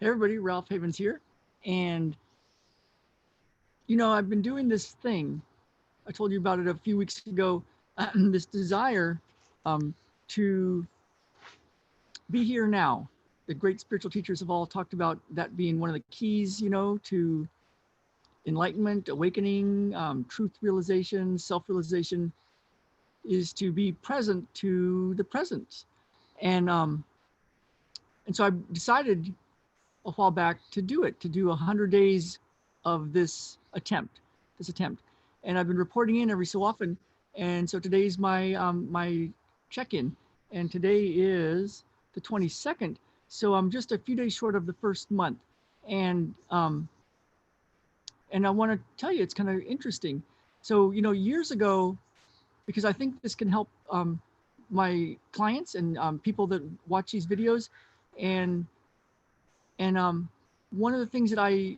Hey everybody, Ralph Havens here. And I've been doing this thing. I told you about it a few weeks ago. This desire um, to be here now. The great spiritual teachers have all talked about that being one of the keys, to enlightenment, awakening, truth realization, self realization, is to be present to the present. And um, and so I decided a while back to do it, to do 100 days of this attempt. And I've been reporting in every so often. And so today's my check-in, and today is the 22nd. So I'm just a few days short of the first month. And and I want to tell you, it's kind of interesting. So years ago, because I think this can help my clients and people that watch these videos, and and one of the things that I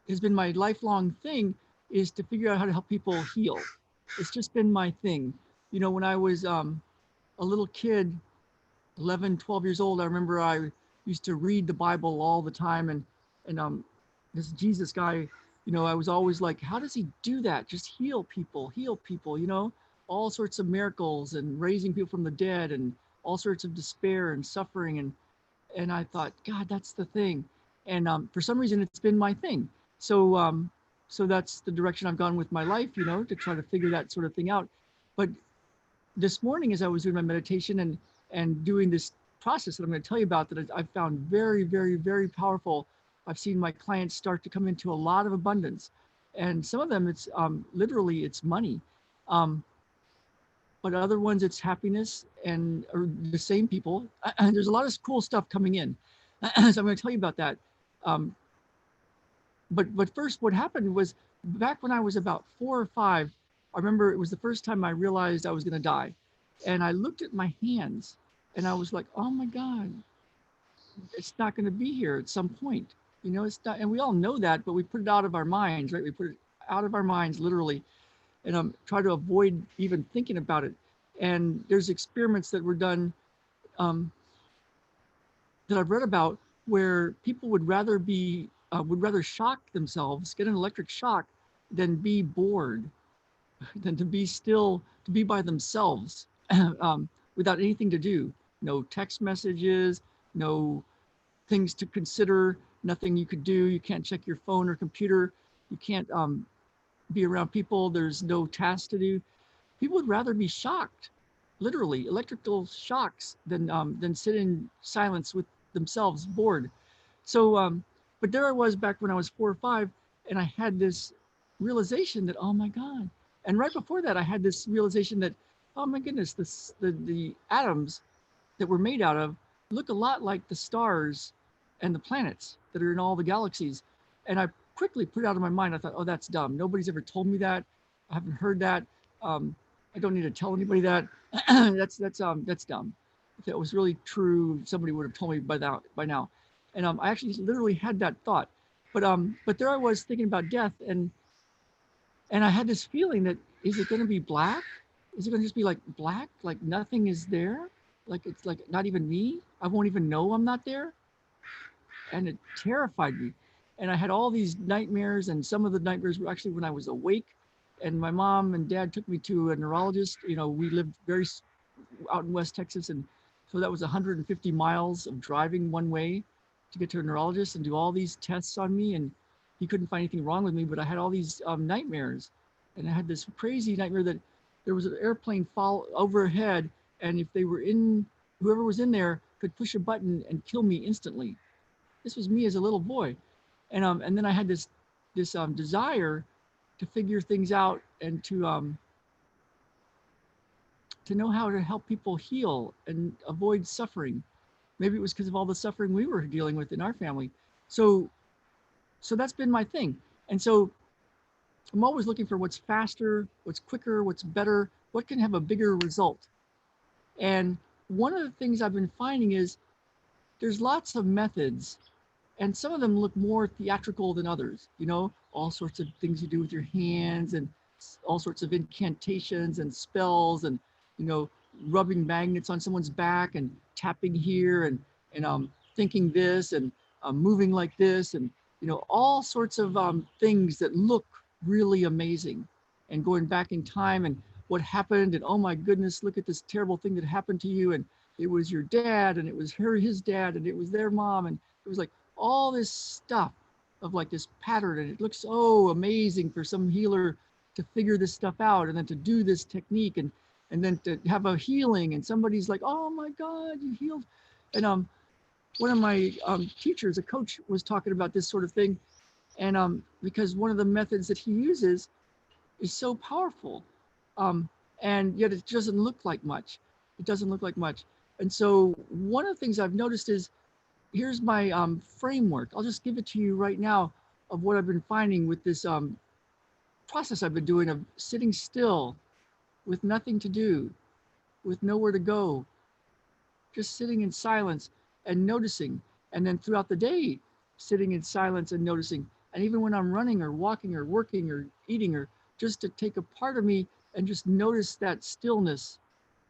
has been my lifelong thing is to figure out how to help people heal. It's just been my thing. When I was a little kid, 11, 12 years old, I remember I used to read the Bible all the time, and this Jesus guy, I was always like, how does he do that? Just heal people, all sorts of miracles and raising people from the dead and all sorts of despair and suffering, and I thought, God, that's the thing. And for some reason, it's been my thing. So that's the direction I've gone with my life, to try to figure that sort of thing out. But this morning, as I was doing my meditation and doing this process that I'm going to tell you about, that I've found very, very, very powerful. I've seen my clients start to come into a lot of abundance, and some of them it's literally it's money. Um, but other ones it's happiness, and or the same people. There's a lot of cool stuff coming in. So I'm going to tell you about that. Um, but first, what happened was back when I was about 4 or 5. I remember it was the first time I realized I was going to die, and I looked at my hands, and I was like, "Oh my God, it's not going to be here at some point." It's not, and we all know that, but we put it out of our minds, right? We put it out of our minds, literally, and try to avoid even thinking about it. And there's experiments that were done um, that I've read about where people would rather shock themselves, get an electric shock, than be bored, than to be still, to be by themselves without anything to do. No text messages, no things to consider, nothing you could do. You can't check your phone or computer. You can't be around people. There's no tasks to do. People would rather be shocked, literally electrical shocks, than sit in silence with themselves, bored. So, but there I was back when I was 4 or 5, and I had this realization that, oh my God. And right before that, I had this realization that, oh my goodness, the atoms that we're made out of look a lot like the stars and the planets that are in all the galaxies. And I quickly put it out of my mind. I thought, oh, that's dumb. Nobody's ever told me that. I haven't heard that. Um, I don't need to tell anybody that. That's dumb. If it was really true, somebody would have told me by now. And I actually literally had that thought. But there I was thinking about death, and I had this feeling that, is it going to be black? Is it going to just be like black, like nothing is there, like it's like not even me? I won't even know I'm not there, and it terrified me. And I had all these nightmares, and some of the nightmares were actually when I was awake. And my mom and dad took me to a neurologist. We lived very out in West Texas, and so that was 150 miles of driving one way to get to a neurologist and do all these tests on me. And he couldn't find anything wrong with me, but I had all these nightmares, and I had this crazy nightmare that there was an airplane fall overhead, and if they were in, whoever was in there could push a button and kill me instantly. This was me as a little boy, and then I had this desire to figure things out and to know how to help people heal and avoid suffering. Maybe it was because of all the suffering we were dealing with in our family. So so that's been my thing. And so I'm always looking for what's faster, what's quicker, what's better, what can have a bigger result. And one of the things I've been finding is there's lots of methods, and some of them look more theatrical than others. All sorts of things you do with your hands, and all sorts of incantations and spells, and you know rubbing magnets on someone's back and tapping here, and thinking this, and moving like this, and all sorts of things that look really amazing, and going back in time and what happened, and oh my goodness, look at this terrible thing that happened to you, and it was your dad, and it was his dad, and it was their mom, and it was like all this stuff of like this pattern, and it looks so amazing for some healer to figure this stuff out, and then to do this technique, and then to have a healing, and somebody's like, oh my God, you healed. And one of my teachers, a coach, was talking about this sort of thing, and because one of the methods that he uses is so powerful, and yet it doesn't look like much. It doesn't look like much. And so one of the things I've noticed is, here's my framework. I'll just give it to you right now of what I've been finding with this process I've been doing of sitting still with nothing to do, with nowhere to go, just sitting in silence and noticing. And then throughout the day, sitting in silence and noticing. And even when I'm running or walking or working or eating, or just to take a part of me and just notice that stillness,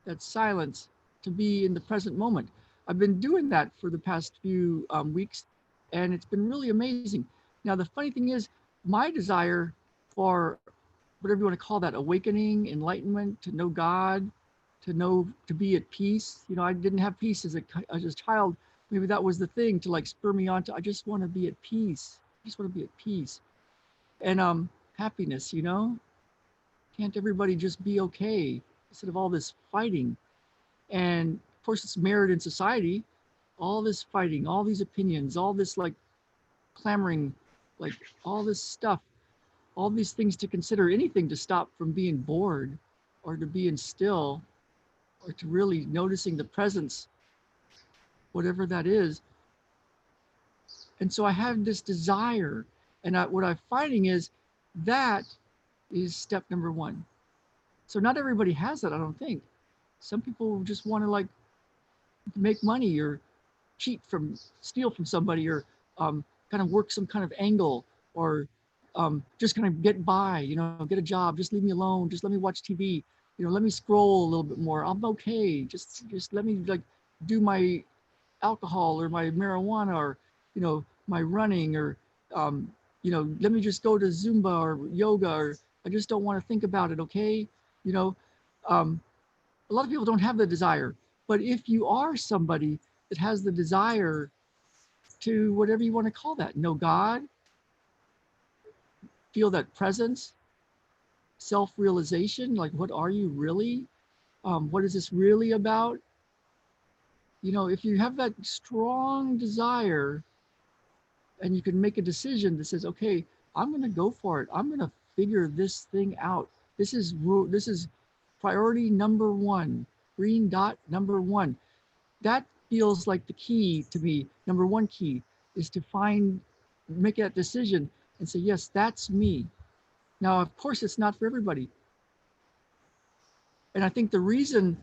that silence, to be in the present moment. I've been doing that for the past few weeks, and it's been really amazing. Now, the funny thing is, my desire for whatever you want to call that, awakening, enlightenment, to know God, to be at peace. I didn't have peace as a child. Maybe that was the thing to like spur me on to, I just want to be at peace. I just want to be at peace. And happiness, can't everybody just be okay instead of all this fighting? And of course, it's mirrored in society, all this fighting, all these opinions, all this like clamoring, like all this stuff, all these things to consider, anything to stop from being bored, or to being still, or to really noticing the presence, whatever that is. And so I have this desire, and what I'm finding is that is step number one. So not everybody has that, I don't think. Some people just want to like make money, or steal from somebody, or kind of work some kind of angle, or just kind of get by, get a job, just leave me alone, just let me watch TV, let me scroll a little bit more, I'm okay, just let me like do my alcohol or my marijuana, or my running, or let me just go to Zumba or yoga, or I just don't want to think about it, okay? A lot of people don't have the desire, but if you are somebody that has the desire to, whatever you want to call that, know God, feel that presence, self-realization, like what are you really? What is this really about? If you have that strong desire, and you can make a decision that says, okay, I'm going to go for it. I'm going to figure this thing out. This is priority number one, green dot number one. That feels like the key to me. Number one key is to make that decision and say, yes, that's me. Now, of course, it's not for everybody. And I think the reason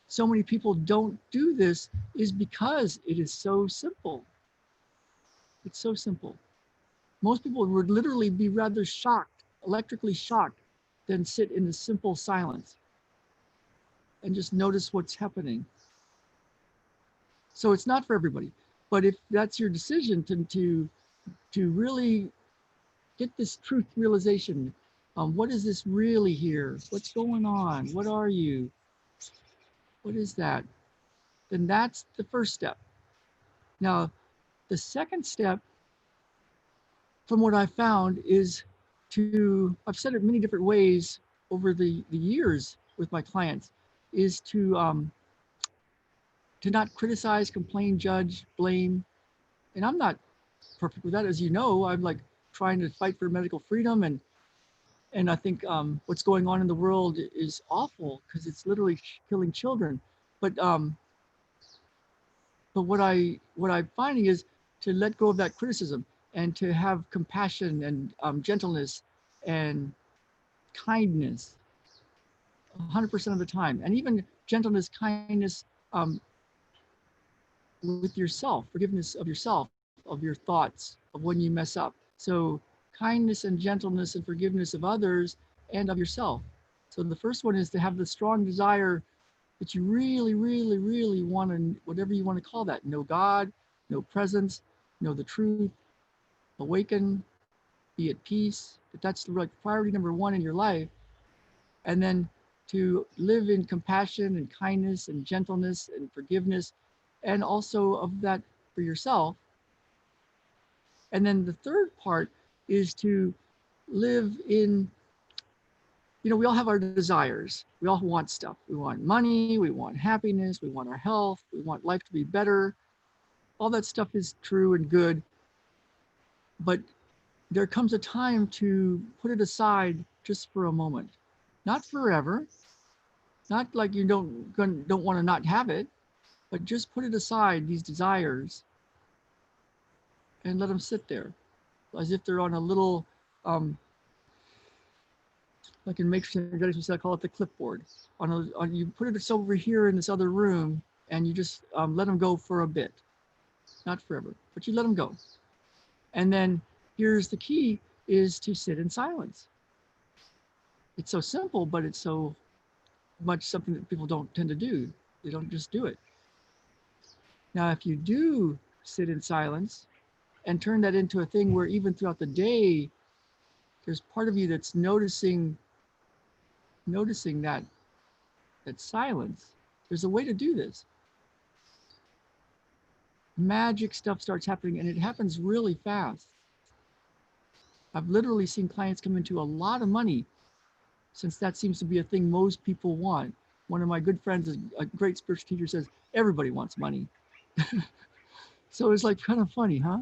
so many people don't do this is because it is so simple. It's so simple. Most people would literally be rather shocked, electrically shocked, than sit in the simple silence and just notice what's happening. So it's not for everybody. But if that's your decision to really get this truth realization, what is this really here? What's going on? What are you? What is that? Then that's the first step. Now, the second step, from what I found, is I've said it many different ways over the years with my clients, is to not criticize, complain, judge, blame. And I'm not perfect with that. As you know, I'm like trying to fight for medical freedom, and I think what's going on in the world is awful, because it's literally killing children. But what I'm finding is to let go of that criticism, and to have compassion and gentleness and kindness 100% of the time, and even gentleness, kindness with yourself, forgiveness of yourself, of your thoughts, of when you mess up. So kindness and gentleness and forgiveness of others and of yourself. So the first one is to have the strong desire that you really, really, really want to, whatever you want to call that, know God, know presence, know the truth, awaken, be at peace. If that's like priority number one in your life, and then to live in compassion and kindness and gentleness and forgiveness, and also of that for yourself. And then the third part is to live in, we all have our desires. We all want stuff. We want money, we want happiness, we want our health, we want life to be better. All that stuff is true and good. But there comes a time to put it aside just for a moment. Not forever, not like you don't want to not have it, but just put it aside, these desires, and let them sit there as if they're on a little, like in Matrix Energetics, we said, I call it the clipboard. You put it over here in this other room, and you just let them go for a bit, not forever, but you let them go. And then here's the key: is to sit in silence. It's so simple, but it's so much something that people don't tend to do. They don't just do it. Now, if you do sit in silence and turn that into a thing where even throughout the day, there's part of you that's noticing that silence. There's a way to do this. Magic stuff starts happening, and it happens really fast. I've literally seen clients come into a lot of money, since that seems to be a thing most people want. One of my good friends, a great spiritual teacher, says everybody wants money. So it's like kind of funny, huh?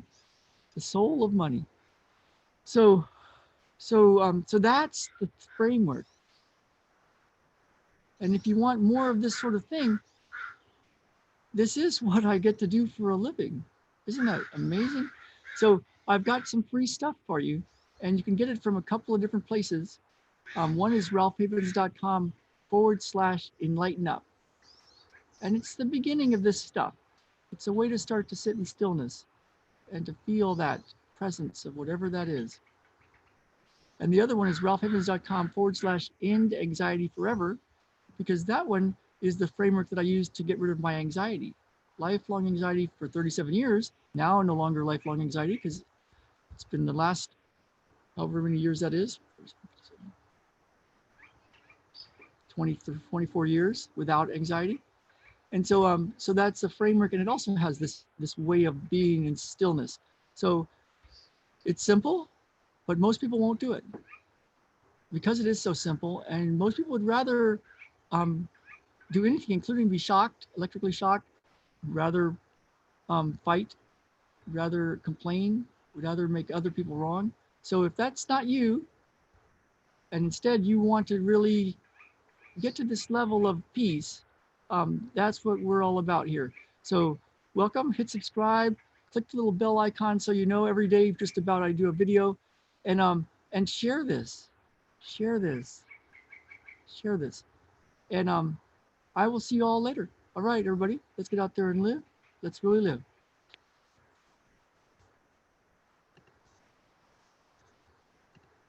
The soul of money. So that's the framework. And if you want more of this sort of thing, this is what I get to do for a living. Isn't that amazing? So I've got some free stuff for you, and you can get it from a couple of different places. One is ralphhavens.com/enlighten up. And it's the beginning of this stuff. It's a way to start to sit in stillness and to feel that presence of whatever that is. And the other one is ralphhavens.com/end anxiety forever, because that one is the framework that I use to get rid of my anxiety. Lifelong anxiety for 37 years, now no longer lifelong anxiety, because it's been the last however many years that is, 24 years without anxiety. And so so that's a framework, and it also has this way of being in stillness. So it's simple, but most people won't do it because it is so simple, and most people would rather do anything, including be shocked, electrically shocked, rather fight, rather complain, would rather make other people wrong. So if that's not you, and instead you want to really get to this level of peace, that's what we're all about here. So welcome, hit subscribe, click the little bell icon so you know every day just about I do a video, and share this, share this, share this. And I will see you all later. All right, everybody, let's get out there and live. Let's really live.